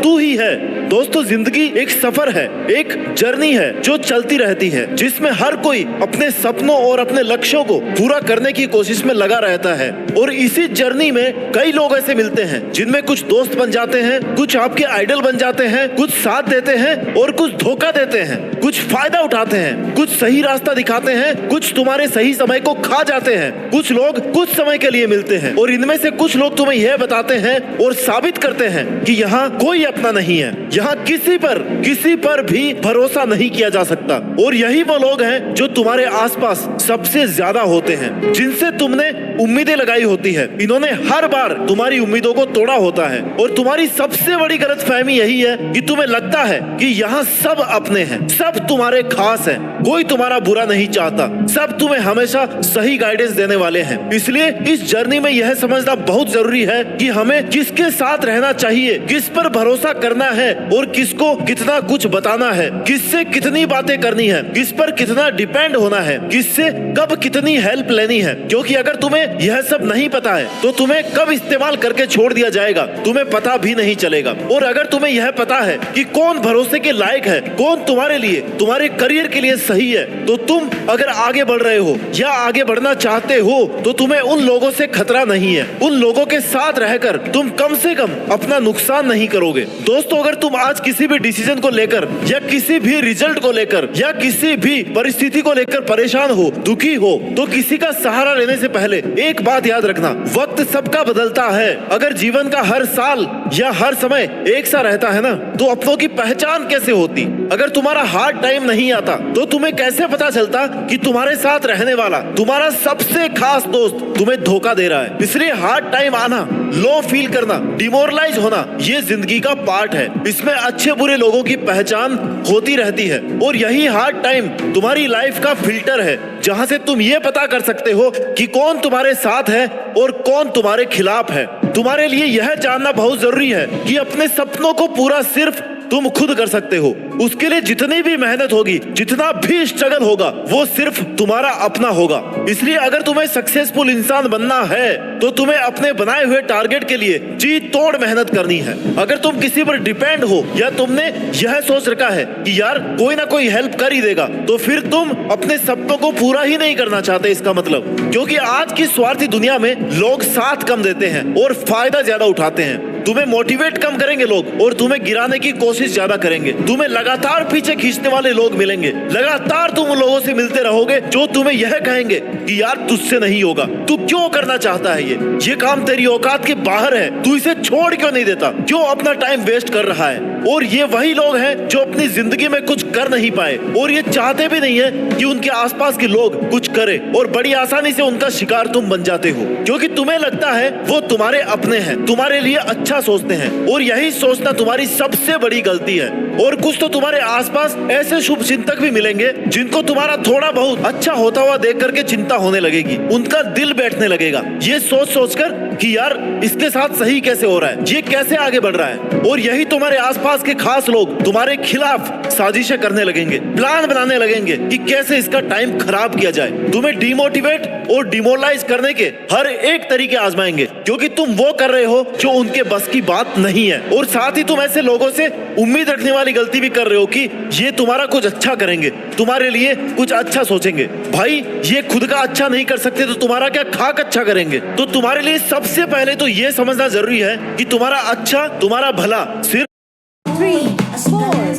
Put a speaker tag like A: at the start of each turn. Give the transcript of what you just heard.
A: तू ही है। दोस्तों, जिंदगी एक सफर है, एक जर्नी है जो चलती रहती है, जिसमें हर कोई अपने सपनों और अपने लक्ष्यों को पूरा करने की कोशिश में लगा रहता है। और इसी जर्नी में कई लोग ऐसे मिलते हैं जिनमें कुछ दोस्त बन जाते हैं, कुछ आपके आइडल बन जाते हैं, कुछ साथ देते हैं और कुछ धोखा देते हैं, कुछ फायदा उठाते हैं, कुछ सही रास्ता दिखाते हैं, कुछ तुम्हारे सही समय को खा जाते हैं। कुछ लोग कुछ समय के लिए मिलते हैं और इनमें से कुछ लोग तुम्हें यह बताते हैं और साबित करते हैं कि यहाँ कोई अपना नहीं है, यहाँ किसी पर भी भरोसा नहीं किया जा सकता। और यही वो लोग हैं जो तुम्हारे आसपास सबसे ज्यादा होते हैं, जिनसे तुमने उम्मीदें लगाई होती है। इन्होंने हर बार तुम्हारी उम्मीदों को तोड़ा होता है और तुम्हारी सबसे बड़ी गलतफहमी यही है कि तुम्हें लगता है कि यहाँ सब अपने हैं, सब तुम्हारे खास हैं, कोई तुम्हारा बुरा नहीं चाहता, सब तुम्हें हमेशा सही गाइडेंस देने वाले हैं। इसलिए इस जर्नी में यह समझना बहुत जरूरी है कि हमें किसके साथ रहना चाहिए, किस पर भरोसा करना है और किसको कितना कुछ बताना है, किससे कितनी बातें करनी है, किस पर कितना डिपेंड होना है, किससे कब कितनी हेल्प लेनी है। क्योंकि अगर तुम्हें यह सब नहीं पता है तो तुम्हें कब इस्तेमाल करके छोड़ दिया जाएगा तुम्हें पता भी नहीं चलेगा। और अगर तुम्हें यह पता है कि कौन भरोसे के लायक है, कौन तुम्हारे लिए, तुम्हारे करियर के लिए सही है, तो तुम अगर आगे बढ़ रहे हो या आगे बढ़ना चाहते हो तो तुम्हें उन लोगों से खतरा नहीं है। उन लोगों के साथ रहकर तुम कम से कम अपना नुकसान नहीं करोगे। दोस्तों, अगर तुम आज किसी भी डिसीजन को लेकर या किसी भी रिजल्ट को लेकर या किसी भी परिस्थिति को लेकर परेशान हो, दुखी हो, तो किसी का सहारा लेने से पहले एक बात याद रखना, वक्त सबका बदलता है। अगर जीवन का हर साल या हर समय एक सा रहता है ना, तो अपनों की पहचान कैसे होती? अगर तुम्हारा हार्ड टाइम नहीं आता तो तुम्हें कैसे पता चलता कि तुम्हारे साथ रहने वाला, तुम्हारा सबसे खास दोस्त तुम्हें धोखा दे रहा है? इसलिए हार्ड टाइम आना, लो फील करना, डिमोरलाइज होना, ये जिंदगी का पार्ट है। इसमें अच्छे बुरे लोगों की पहचान होती रहती है और यही हार्ड टाइम तुम्हारी लाइफ का फिल्टर है, जहां से तुम ये पता कर सकते हो कि कौन तुम्हारे साथ है और कौन तुम्हारे खिलाफ है। तुम्हारे लिए यह जानना बहुत जरूरी है कि अपने सपनों को पूरा सिर्फ तुम खुद कर सकते हो। उसके लिए जितनी भी मेहनत होगी, जितना भी स्ट्रगल होगा, वो सिर्फ तुम्हारा अपना होगा। इसलिए अगर तुम्हें सक्सेसफुल इंसान बनना है तो तुम्हें अपने बनाए हुए टारगेट के लिए जी तोड़ मेहनत करनी है। अगर तुम किसी पर डिपेंड हो या तुमने यह सोच रखा है कि यार कोई ना कोई हेल्प कर ही देगा, तो फिर तुम अपने सपनों को पूरा ही नहीं करना चाहते, इसका मतलब। क्योंकि आज की स्वार्थी दुनिया में लोग साथ कम देते हैं और फायदा ज्यादा उठाते हैं। तुम्हें मोटिवेट कम करेंगे लोग और तुम्हें गिराने की कोशिश ज्यादा करेंगे। तुम्हें लगातार पीछे खींचने वाले लोग मिलेंगे। लगातार तुम उन लोगों से मिलते रहोगे जो तुम्हें यह कहेंगे कि यार तुझसे नहीं होगा, तू क्यों करना चाहता है, ये काम तेरी औकात के बाहर है, तू इसे छोड़ क्यों नहीं देता, क्यों अपना टाइम वेस्ट कर रहा है। और ये वही लोग हैं जो अपनी जिंदगी में कुछ कर नहीं पाए और ये चाहते भी नहीं है कि उनके आसपास के लोग कुछ करें, और बड़ी आसानी से उनका शिकार तुम बन जाते हो क्योंकि तुम्हें लगता है वो तुम्हारे अपने हैं, तुम्हारे लिए अच्छा सोचते हैं। और यही सोचना तुम्हारी सबसे बड़ी गलती है। और कुछ तो तुम्हारे आसपास ऐसे शुभ चिंतक भी मिलेंगे जिनको तुम्हारा थोड़ा बहुत अच्छा होता हुआ देख करके चिंता होने लगेगी, उनका दिल बैठने लगेगा ये सोच सोचकर कि यार इसके साथ सही कैसे हो रहा है, ये कैसे आगे बढ़ रहा है। और यही तुम्हारे आसपास के खास लोग तुम्हारे खिलाफ साजिशें करने लगेंगे, प्लान बनाने लगेंगे कि कैसे इसका टाइम खराब किया जाए। तुम्हें डिमोटिवेट और डिमोरलाइज करने के हर एक तरीके आजमाएंगे क्योंकि तुम वो कर रहे हो जो उनके बस की बात नहीं है। और साथ ही तुम ऐसे लोगों से उम्मीद रखने वाली गलती भी कर रहे हो कि ये तुम्हारा कुछ अच्छा करेंगे, तुम्हारे लिए कुछ अच्छा सोचेंगे। भाई, ये खुद का अच्छा नहीं कर सकते तो तुम्हारा क्या खाक अच्छा करेंगे? तो तुम्हारे लिए सबसे पहले तो ये समझना जरूरी है कि तुम्हारा अच्छा, तुम्हारा भला सिर्फ
B: 3, 4